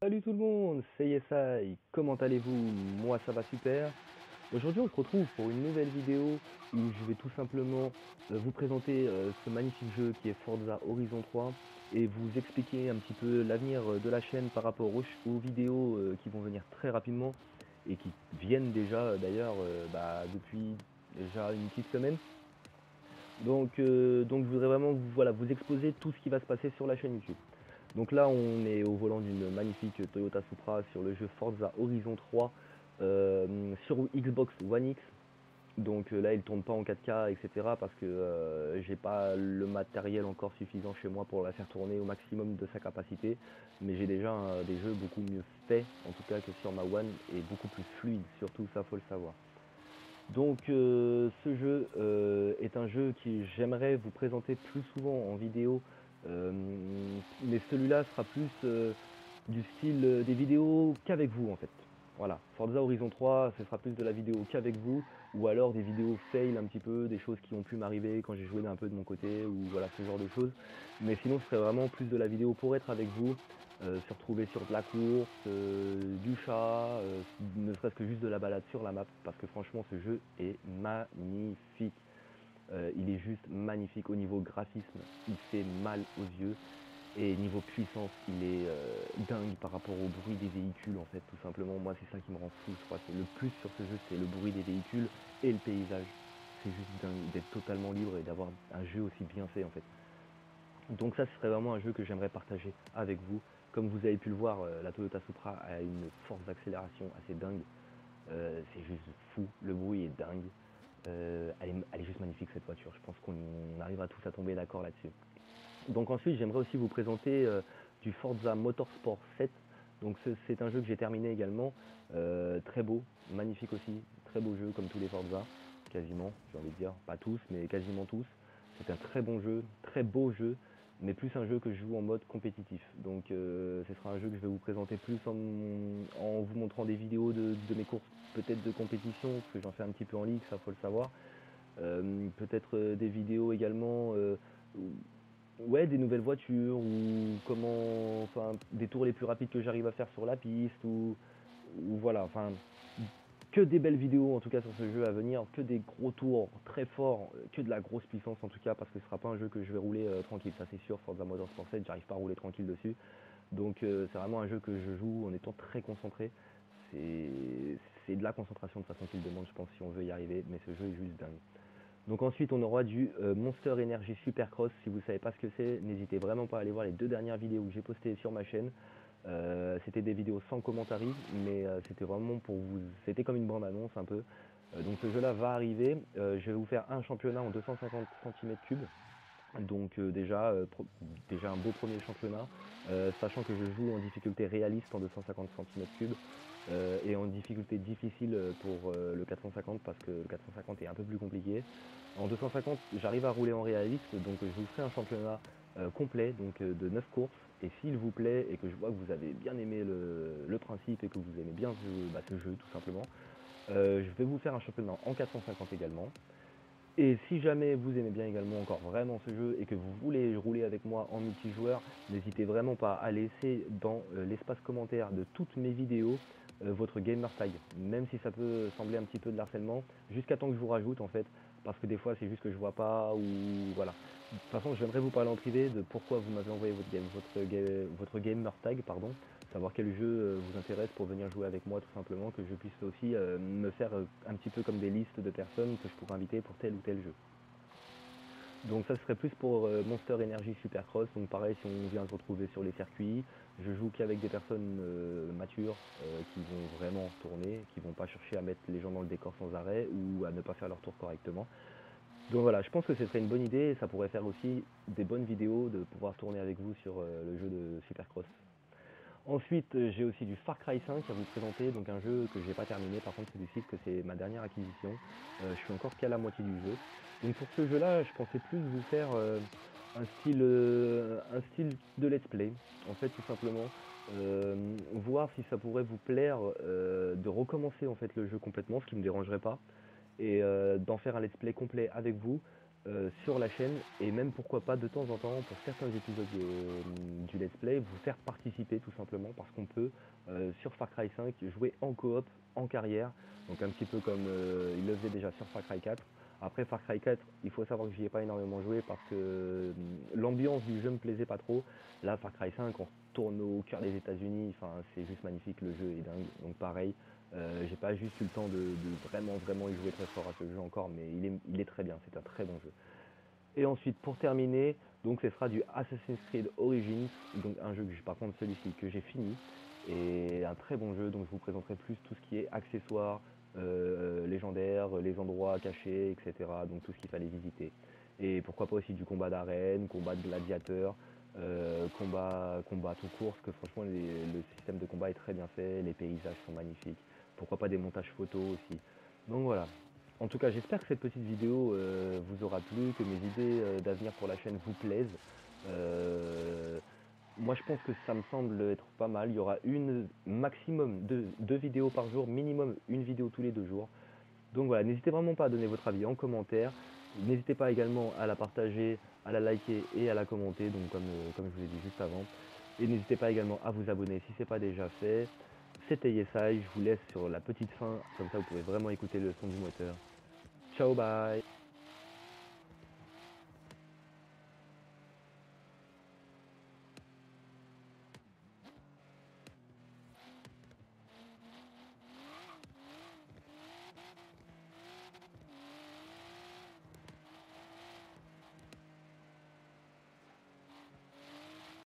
Salut tout le monde, c'est Yesai, comment allez-vous? Moi ça va super. Aujourd'hui on se retrouve pour une nouvelle vidéo où je vais tout simplement vous présenter ce magnifique jeu qui est Forza Horizon 3 et vous expliquer un petit peu l'avenir de la chaîne par rapport aux vidéos qui vont venir très rapidement et qui viennent déjà d'ailleurs depuis déjà une petite semaine. Donc je voudrais vraiment vous exposer tout ce qui va se passer sur la chaîne YouTube. Donc là, on est au volant d'une magnifique Toyota Supra sur le jeu Forza Horizon 3 sur Xbox One X. Donc là, il tourne pas en 4K, etc. parce que j'ai pas le matériel encore suffisant chez moi pour la faire tourner au maximum de sa capacité. Mais j'ai déjà des jeux beaucoup mieux faits, en tout cas que sur ma One, et beaucoup plus fluide, surtout ça faut le savoir. Donc ce jeu est un jeu que j'aimerais vous présenter plus souvent en vidéo, euh, mais celui-là sera plus du style des vidéos qu'avec vous en fait. Voilà, Forza Horizon 3, ce sera plus de la vidéo qu'avec vous, ou alors des vidéos fail un petit peu, des choses qui ont pu m'arriver quand j'ai joué un peu de mon côté, ou voilà ce genre de choses. Mais sinon ce serait vraiment plus de la vidéo pour être avec vous, se retrouver sur de la course, du chat, ne serait-ce que juste de la balade sur la map, parce que franchement ce jeu est magnifique. Il est juste magnifique au niveau graphisme, il fait mal aux yeux, et niveau puissance, il est dingue par rapport au bruit des véhicules en fait, tout simplement. Moi c'est ça qui me rend fou, je crois. C'est le plus sur ce jeu, c'est le bruit des véhicules et le paysage. C'est juste dingue d'être totalement libre et d'avoir un jeu aussi bien fait en fait. Donc ça, ce serait vraiment un jeu que j'aimerais partager avec vous. Comme vous avez pu le voir, la Toyota Supra a une force d'accélération assez dingue. C'est juste fou, le bruit est dingue. Elle est juste magnifique cette voiture, je pense qu'on arrivera tous à tomber d'accord là-dessus. Donc ensuite, j'aimerais aussi vous présenter du Forza Motorsport 7. Donc c'est un jeu que j'ai terminé également, très beau, magnifique aussi, très beau jeu comme tous les Forza, quasiment, j'ai envie de dire, pas tous, mais quasiment tous. C'est un très bon jeu, très beau jeu, mais plus un jeu que je joue en mode compétitif. Donc ce sera un jeu que je vais vous présenter plus en vous montrant des vidéos de mes courses, peut-être de compétition, parce que j'en fais un petit peu en ligue, ça faut le savoir. Peut-être des vidéos également, ouais, des nouvelles voitures ou comment, enfin, des tours les plus rapides que j'arrive à faire sur la piste ou voilà, enfin, que des belles vidéos en tout cas sur ce jeu à venir, que des gros tours très forts, que de la grosse puissance en tout cas, parce que ce sera pas un jeu que je vais rouler tranquille, ça c'est sûr. Forza Motorsport 7, j'arrive pas à rouler tranquille dessus, donc c'est vraiment un jeu que je joue en étant très concentré. C'est de la concentration de toute façon qu'il demande, je pense, si on veut y arriver, mais ce jeu est juste dingue. Donc ensuite on aura du Monster Energy Supercross. Si vous ne savez pas ce que c'est, n'hésitez vraiment pas à aller voir les deux dernières vidéos que j'ai postées sur ma chaîne. C'était des vidéos sans commentaires, mais c'était vraiment pour vous, c'était comme une bande annonce un peu. Donc ce jeu là va arriver. Je vais vous faire un championnat en 250 cm3. Donc déjà un beau premier championnat, sachant que je joue en difficulté réaliste en 250 cm3 et en difficulté difficile pour le 450 parce que le 450 est un peu plus compliqué. En 250 j'arrive à rouler en réaliste, donc je vous ferai un championnat complet donc de 9 courses, et s'il vous plaît et que je vois que vous avez bien aimé le principe et que vous aimez bien ce jeu tout simplement, je vais vous faire un championnat en 450 également. Et si jamais vous aimez bien également encore vraiment ce jeu et que vous voulez rouler avec moi en multijoueur, n'hésitez vraiment pas à laisser dans l'espace commentaire de toutes mes vidéos votre gamer tag, même si ça peut sembler un petit peu de l'harcèlement, jusqu'à temps que je vous rajoute en fait, parce que des fois c'est juste que je vois pas ou voilà. De toute façon, j'aimerais vous parler en privé de pourquoi vous m'avez envoyé votre gamer tag, pardon, savoir quel jeu vous intéresse pour venir jouer avec moi tout simplement, que je puisse aussi me faire un petit peu comme des listes de personnes que je pourrais inviter pour tel ou tel jeu. Donc ça serait plus pour Monster Energy Supercross. Donc pareil, si on vient se retrouver sur les circuits, je joue qu'avec des personnes matures qui vont vraiment tourner, qui vont pas chercher à mettre les gens dans le décor sans arrêt ou à ne pas faire leur tour correctement. Donc voilà, je pense que ce serait une bonne idée et ça pourrait faire aussi des bonnes vidéos de pouvoir tourner avec vous sur le jeu de Supercross. Ensuite, j'ai aussi du Far Cry 5 à vous présenter, donc un jeu que j'ai pas terminé, par contre c'est du site que c'est ma dernière acquisition. Je suis encore qu'à la moitié du jeu. Donc pour ce jeu-là, je pensais plus vous faire un style de let's play, en fait tout simplement. Voir si ça pourrait vous plaire de recommencer en fait le jeu complètement, ce qui ne me dérangerait pas, et d'en faire un let's play complet avec vous. sur la chaîne, et même pourquoi pas de temps en temps pour certains épisodes du let's play vous faire participer tout simplement, parce qu'on peut sur Far Cry 5 jouer en coop, en carrière, donc un petit peu comme il le faisait déjà sur Far Cry 4. Après Far Cry 4, il faut savoir que j'y ai pas énormément joué parce que l'ambiance du jeu me plaisait pas trop. Là Far Cry 5, on retourne au cœur des États-Unis, enfin c'est juste magnifique, le jeu est dingue, donc pareil. J'ai pas juste eu le temps de vraiment y jouer très fort à ce jeu encore, mais il est très bien, c'est un très bon jeu. Et ensuite, pour terminer, donc ce sera du Assassin's Creed Origins, donc un jeu que par contre celui-ci que j'ai fini, et un très bon jeu, donc je vous présenterai plus tout ce qui est accessoires, légendaires, les endroits cachés, etc. Donc tout ce qu'il fallait visiter. Et pourquoi pas aussi du combat d'arène, combat de gladiateurs, combat tout court, parce que franchement le système de combat est très bien fait, les paysages sont magnifiques. Pourquoi pas des montages photos aussi. Donc voilà, en tout cas, j'espère que cette petite vidéo vous aura plu, que mes idées d'avenir pour la chaîne vous plaisent. Euh, Moi, je pense que ça me semble être pas mal. Il y aura une maximum deux vidéos par jour, minimum une vidéo tous les 2 jours. Donc voilà, n'hésitez vraiment pas à donner votre avis en commentaire. N'hésitez pas également à la partager, à la liker et à la commenter, donc comme je vous ai dit juste avant. Et n'hésitez pas également à vous abonner si ce n'est pas déjà fait. C'était Yesai, je vous laisse sur la petite fin, comme ça vous pouvez vraiment écouter le son du moteur. Ciao, bye.